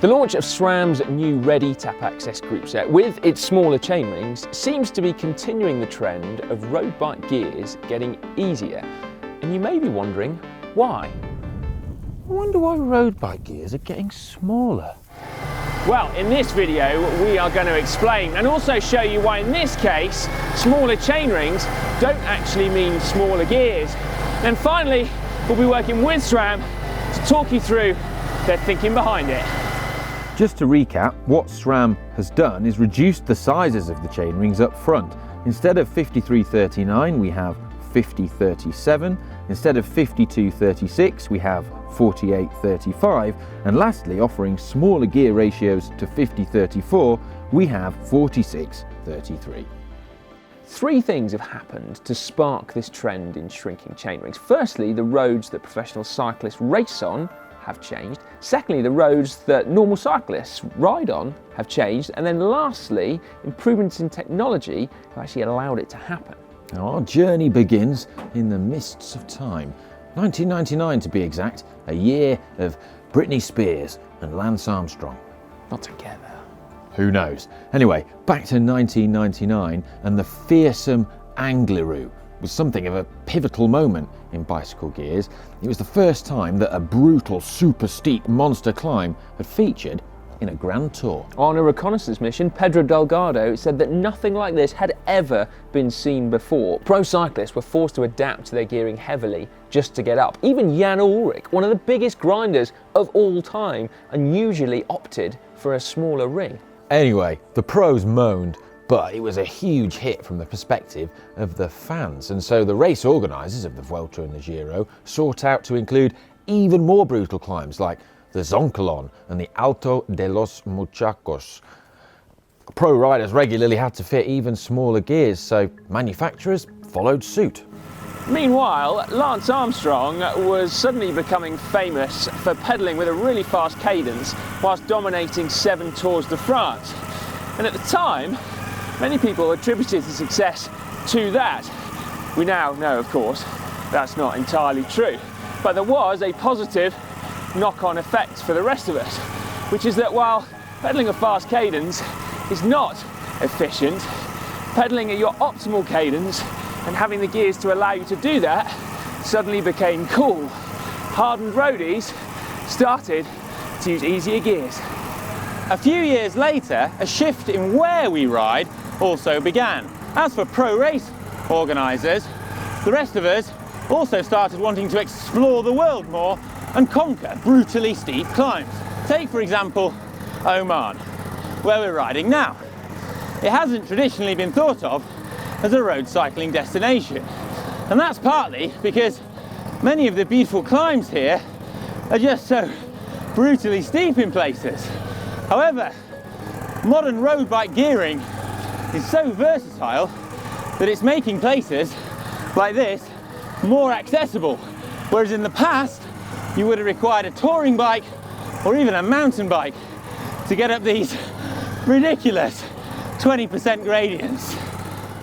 The launch of SRAM's new Red eTap AXS group set with its smaller chainrings seems to be continuing the trend of road bike gears getting easier. And you may be wondering why. I wonder why road bike gears are getting smaller. Well, in this video we are going to explain and also show you why in this case smaller chainrings don't actually mean smaller gears. And finally we'll be working with SRAM to talk you through their thinking behind it. Just to recap, what SRAM has done is reduced the sizes of the chainrings up front. Instead of 5339 we have 5037, instead of 5236 we have 4835, and lastly, offering smaller gear ratios to 5034, we have 4633. Three things have happened to spark this trend in shrinking chainrings. Firstly, the roads that professional cyclists race on have changed. Secondly, the roads that normal cyclists ride on have changed. And then lastly, improvements in technology have actually allowed it to happen. Now, our journey begins in the mists of time. 1999 to be exact, a year of Britney Spears and Lance Armstrong. Not together. Who knows? Anyway, back to 1999 and the fearsome Angliru was something of a pivotal moment in bicycle gears. It was the first time that a brutal, super steep monster climb had featured in a Grand Tour. On a reconnaissance mission, Pedro Delgado said that nothing like this had ever been seen before. Pro cyclists were forced to adapt to their gearing heavily just to get up. Even Jan Ullrich, one of the biggest grinders of all time, unusually opted for a smaller ring. Anyway, the pros moaned, but it was a huge hit from the perspective of the fans, and so the race organisers of the Vuelta and the Giro sought out to include even more brutal climbs like the Zoncolon and the Alto de los Muchachos. Pro riders regularly had to fit even smaller gears, so manufacturers followed suit. Meanwhile, Lance Armstrong was suddenly becoming famous for pedalling with a really fast cadence whilst dominating 7 Tours de France. And at the time, many people attributed his success to that. We now know, of course, that's not entirely true. But there was a positive knock-on effect for the rest of us, which is that while pedalling a fast cadence is not efficient, pedalling at your optimal cadence and having the gears to allow you to do that suddenly became cool. Hardened roadies started to use easier gears. A few years later, a shift in where we ride also began. As for pro race organisers, the rest of us also started wanting to explore the world more and conquer brutally steep climbs. Take, for example, Oman, where we're riding now. It hasn't traditionally been thought of as a road cycling destination, and that's partly because many of the beautiful climbs here are just so brutally steep in places. However, modern road bike gearing is so versatile that it's making places like this more accessible, whereas in the past you would have required a touring bike or even a mountain bike to get up these ridiculous 20% gradients.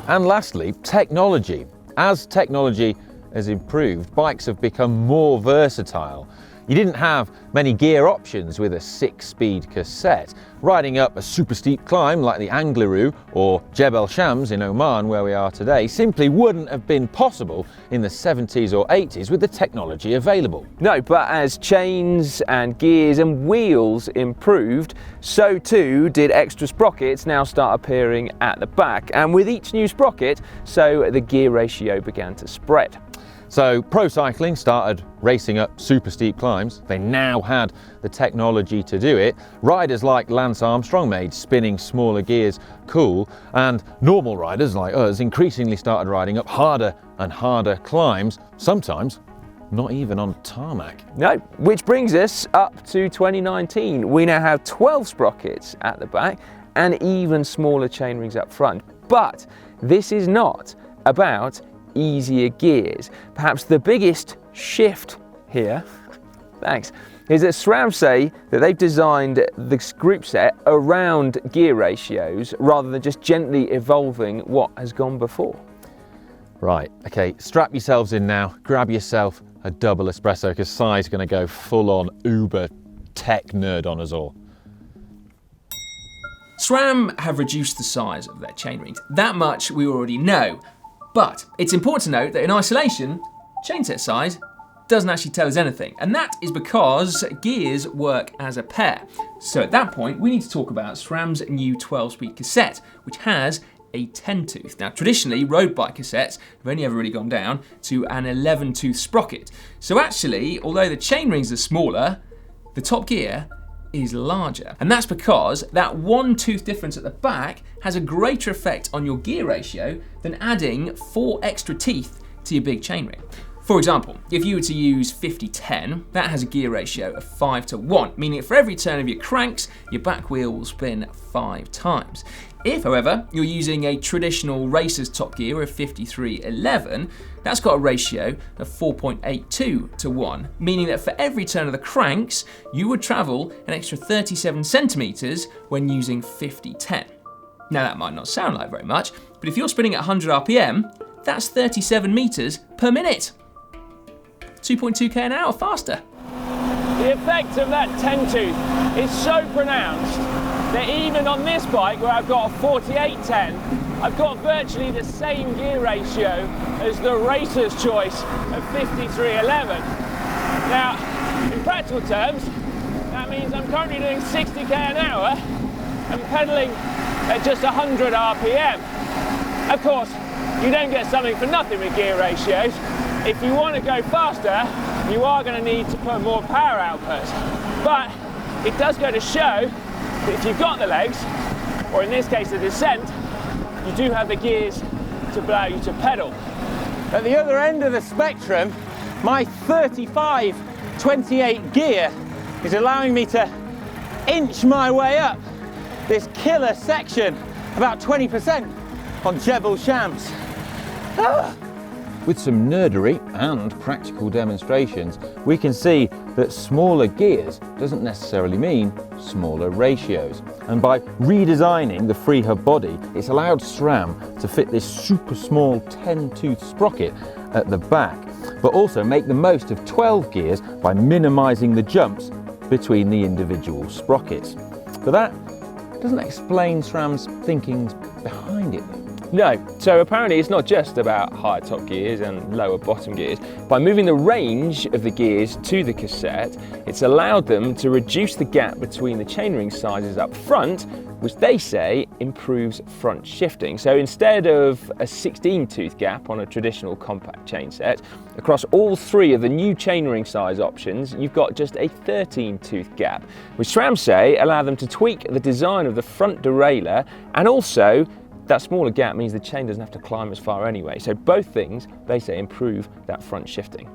And lastly, technology. As technology has improved, bikes have become more versatile. You didn't have many gear options with a 6-speed cassette. Riding up a super steep climb like the Angliru or Jebel Shams in Oman, where we are today, simply wouldn't have been possible in the 70s or 80s with the technology available. No, but as chains and gears and wheels improved, so too did extra sprockets now start appearing at the back. And with each new sprocket, so the gear ratio began to spread. So pro cycling started racing up super steep climbs. They now had the technology to do it. Riders like Lance Armstrong made spinning smaller gears cool, and normal riders like us increasingly started riding up harder and harder climbs, sometimes not even on tarmac. No, which brings us up to 2019. We now have 12 sprockets at the back and even smaller chainrings up front. But this is not about easier gears. Perhaps the biggest shift here, thanks, is that SRAM say that they've designed this group set around gear ratios rather than just gently evolving what has gone before. Right, okay, strap yourselves in now, grab yourself a double espresso because Si's going to go full on uber tech nerd on us all. SRAM have reduced the size of their chainrings. That much we already know. But it's important to note that in isolation, chainset size doesn't actually tell us anything. And that is because gears work as a pair. So at that point, we need to talk about SRAM's new 12-speed cassette, which has a 10-tooth. Now, traditionally, road bike cassettes have only ever really gone down to an 11-tooth sprocket. So actually, although the chainrings are smaller, the top gear is larger. And that's because that 1 tooth difference at the back has a greater effect on your gear ratio than adding 4 extra teeth to your big chainring. For example, if you were to use 50-10, that has a gear ratio of 5:1, meaning that for every turn of your cranks, your back wheel will spin 5 times. If, however, you're using a traditional racer's top gear of 53-11, that's got a ratio of 4.82:1, meaning that for every turn of the cranks, you would travel an extra 37 centimeters when using 50-10. Now that might not sound like very much, but if you're spinning at 100 RPM, that's 37 meters per minute. 2.2k an hour faster. The effect of that 10-tooth is so pronounced that even on this bike where I've got a 48-10, I've got virtually the same gear ratio as the racer's choice of 53-11. Now, in practical terms, that means I'm currently doing 60k an hour and pedaling at just 100 RPM. Of course, you don't get something for nothing with gear ratios. If you want to go faster, you are going to need to put more power output. But it does go to show that if you've got the legs, or in this case the descent, you do have the gears to allow you to pedal. At the other end of the spectrum, my 35-28 gear is allowing me to inch my way up this killer section about 20% on Jebel Shams. With some nerdery and practical demonstrations, we can see that smaller gears doesn't necessarily mean smaller ratios. And by redesigning the Freehub body, it's allowed SRAM to fit this super small 10-tooth sprocket at the back, but also make the most of 12 gears by minimizing the jumps between the individual sprockets. But that doesn't explain SRAM's thinking behind it. No, so apparently it's not just about higher top gears and lower bottom gears. By moving the range of the gears to the cassette, it's allowed them to reduce the gap between the chainring sizes up front, which they say improves front shifting. So instead of a 16-tooth gap on a traditional compact chain set, across all 3 of the new chainring size options, you've got just a 13-tooth gap, which SRAM say allow them to tweak the design of the front derailleur, and also that smaller gap means the chain doesn't have to climb as far anyway. So both things, they say, improve that front shifting.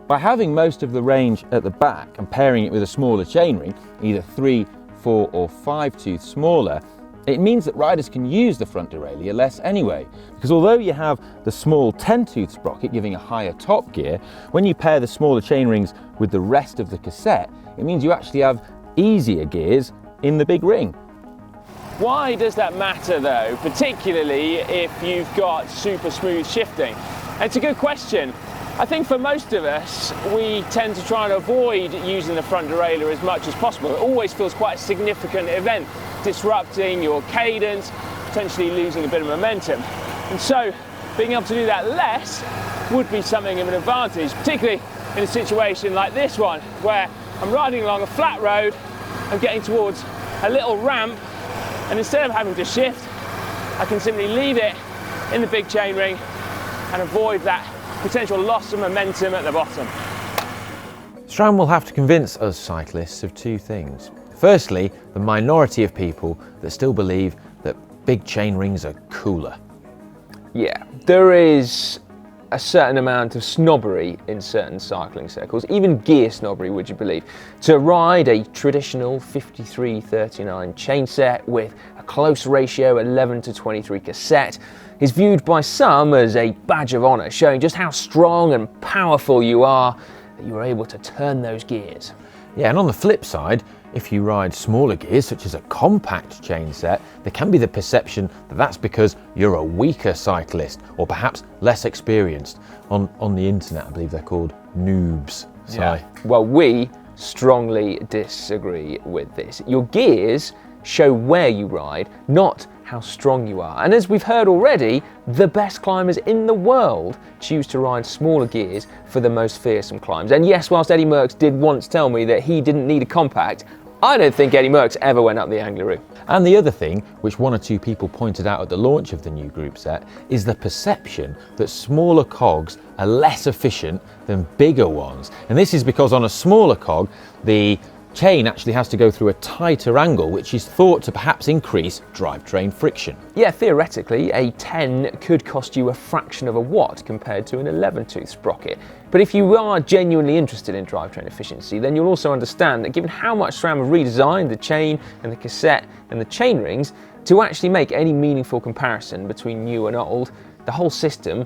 By having most of the range at the back and pairing it with a smaller chainring, either 3, 4 or 5 tooth smaller, it means that riders can use the front derailleur less anyway. Because although you have the small 10-tooth sprocket giving a higher top gear, when you pair the smaller chainrings with the rest of the cassette, it means you actually have easier gears in the big ring. Why does that matter though, particularly if you've got super smooth shifting? And it's a good question. I think for most of us, we tend to try and avoid using the front derailleur as much as possible. It always feels quite a significant event, disrupting your cadence, potentially losing a bit of momentum. And so being able to do that less would be something of an advantage, particularly in a situation like this one, where I'm riding along a flat road, I'm getting towards a little ramp, and instead of having to shift, I can simply leave it in the big chainring and avoid that potential loss of momentum at the bottom. SRAM will have to convince us cyclists of 2 things. Firstly, the minority of people that still believe that big chainrings are cooler. Yeah, there is a certain amount of snobbery in certain cycling circles, even gear snobbery, would you believe. To ride a traditional 53-39 chain set with a close ratio 11-23 cassette is viewed by some as a badge of honour, showing just how strong and powerful you are, that you are able to turn those gears. Yeah, and on the flip side, if you ride smaller gears, such as a compact chain set, there can be the perception that that's because you're a weaker cyclist or perhaps less experienced. On the internet, I believe they're called noobs. Yeah. Well, we strongly disagree with this. Your gears show where you ride, not how strong you are. And as we've heard already, the best climbers in the world choose to ride smaller gears for the most fearsome climbs. And yes, whilst Eddie Merckx did once tell me that he didn't need a compact, I don't think Eddie Merckx ever went up the Angliru. And the other thing, which one or two people pointed out at the launch of the new group set, is the perception that smaller cogs are less efficient than bigger ones. And this is because on a smaller cog, the chain actually has to go through a tighter angle, which is thought to perhaps increase drivetrain friction. Yeah, theoretically, a 10 could cost you a fraction of a watt compared to an 11-tooth sprocket. But if you are genuinely interested in drivetrain efficiency, then you'll also understand that given how much SRAM have redesigned the chain and the cassette and the chain rings, to actually make any meaningful comparison between new and old, the whole system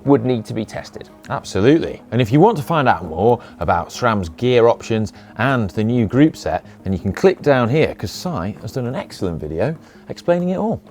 would need to be tested. Absolutely. And if you want to find out more about SRAM's gear options and the new group set, then you can click down here because Si has done an excellent video explaining it all.